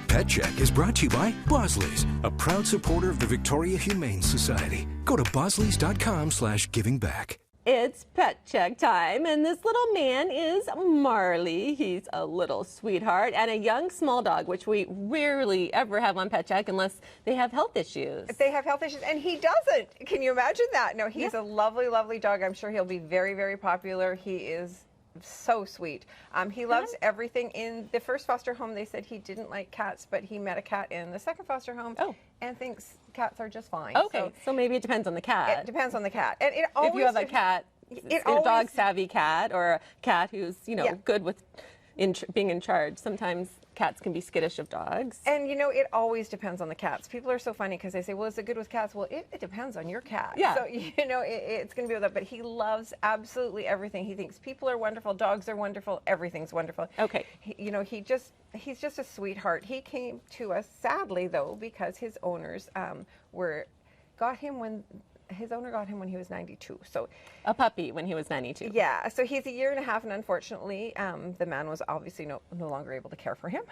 Pet Check is brought to you by Bosley's, a proud supporter of the Victoria Humane Society. Go to bosleys.com/givingback. It's Pet Check time, and this little man is Marley. He's a little sweetheart and a young small dog, which we rarely ever have on Pet Check unless they have health issues. They have health issues, and he doesn't. Can you imagine that? No, he's a lovely, lovely dog. I'm sure he'll be very, very popular. He is so sweet. He loves everything. In the first foster home, they said he didn't like cats, but he met a cat in the second foster home and thinks cats are just fine. Okay, so maybe it depends on the cat. It depends on the cat. And it always, if you have a cat, a dog-savvy cat, or a cat who's, good with being in charge, sometimes cats can be skittish of dogs. And it always depends on the cats. People are so funny because they say, well, is it good with cats? Well, it depends on your cat. Yeah. So, it's going to be with that. But he loves absolutely everything. He thinks people are wonderful, dogs are wonderful, everything's wonderful. Okay. He's just a sweetheart. He came to us, sadly, though, because his owners his owner got him when he was 92. So a puppy when he was 92. Yeah. So he's a year and a half, and unfortunately, the man was obviously no longer able to care for him.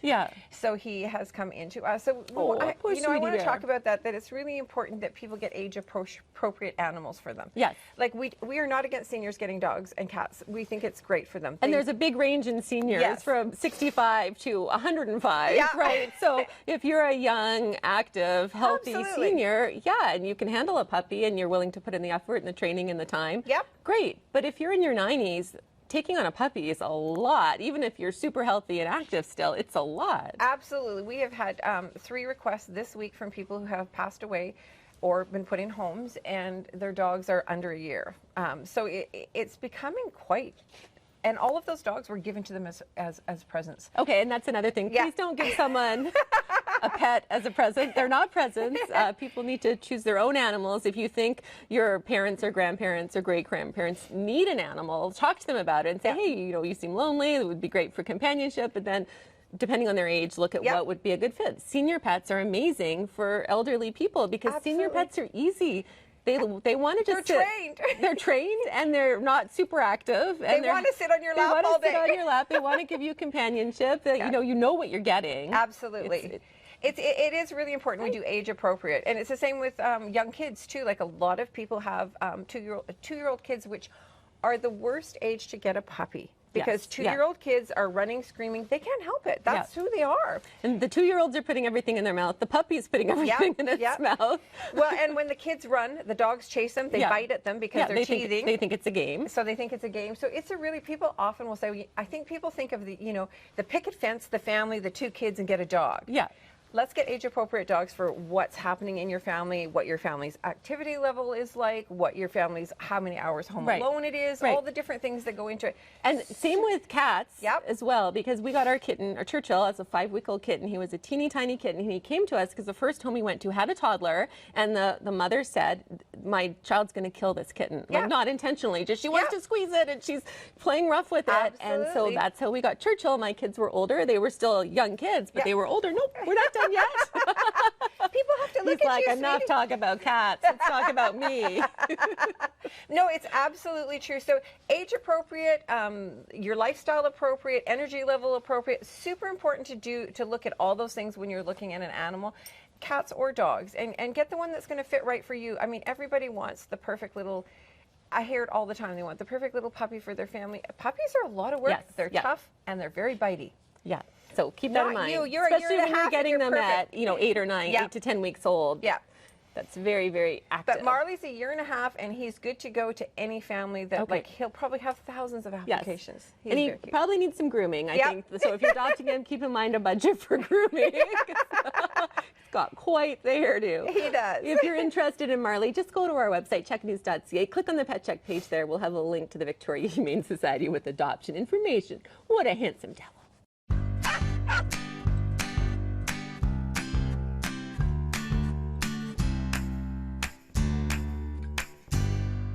Yeah. So he has come into us. So I want to talk about that. That it's really important that people get age-appropriate animals for them. Yes. Like we are not against seniors getting dogs and cats. We think it's great for them. And there's a big range in seniors from 65 to 105. Yeah. Right. So if you're a young, active, healthy senior, and you can handle a puppy and you're willing to put in the effort and the training and the time, great. But if you're in your 90s, taking on a puppy is a lot. Even if you're super healthy and active still, it's a lot. Absolutely. We have had 3 requests this week from people who have passed away or been put in homes, and their dogs are under a year. So it's becoming quite... And all of those dogs were given to them as presents. Okay, and that's another thing. Please don't give someone a pet as a present. They're not presents. People need to choose their own animals. If you think your parents or grandparents or great-grandparents need an animal, talk to them about it and say, hey, you seem lonely. It would be great for companionship. But then, depending on their age, look at what would be a good fit. Senior pets are amazing for elderly people because senior pets are easy. They want to just They're trained. They're trained, and they're not super active. And they want to sit on your lap all day. They want to sit on your lap. They want to give you companionship. You know what you're getting. Absolutely. It is really important we do age appropriate, and it's the same with young kids too. Like a lot of people have two-year-old kids, which are the worst age to get a puppy. Because 2-year-old kids are running, screaming. They can't help it. That's who they are. And the 2-year-olds are putting everything in their mouth. The puppy is putting everything in its mouth. Well, and when the kids run, the dogs chase them. They bite at them because they're teething. They think it's a game. So they think it's a game. So it's a really, people often will say, I think people think of the picket fence, the family, the 2 kids, and get a dog. Yeah. Let's get age-appropriate dogs for what's happening in your family, what your family's activity level is like, how many hours home alone it is, all the different things that go into it. And same with cats as well, because we got our kitten, our Churchill, as a 5-week-old kitten. He was a teeny tiny kitten, and he came to us because the first home we went to had a toddler, and the mother said, my child's going to kill this kitten. Like, not intentionally, just she wants to squeeze it, and she's playing rough with it. And so that's how we got Churchill. My kids were older. They were still young kids, but they were older. Nope, we're not done yet. People have to look at you. Enough talk about cats. Let's talk about me. No, it's absolutely true. So age appropriate, your lifestyle appropriate, energy level appropriate. Super important to look at all those things when you're looking at an animal, cats or dogs, and get the one that's going to fit right for you. I mean, everybody wants the perfect little. I hear it all the time. They want the perfect little puppy for their family. Puppies are a lot of work. Yes. They're tough and they're very bitey. Yeah. So keep that in mind. Especially when you're getting them at 8 or 9, 8 to 10 weeks old. Yeah. That's very, very active. But Marley's a year and a half, and he's good to go to any family that, he'll probably have thousands of applications. Yes. And he probably needs some grooming, I think. So if you're adopting him, keep in mind a budget for grooming. He's got quite the hairdo. He does. If you're interested in Marley, just go to our website, checknews.ca. Click on the Pet Check page there. We'll have a link to the Victoria Humane Society with adoption information. What a handsome devil.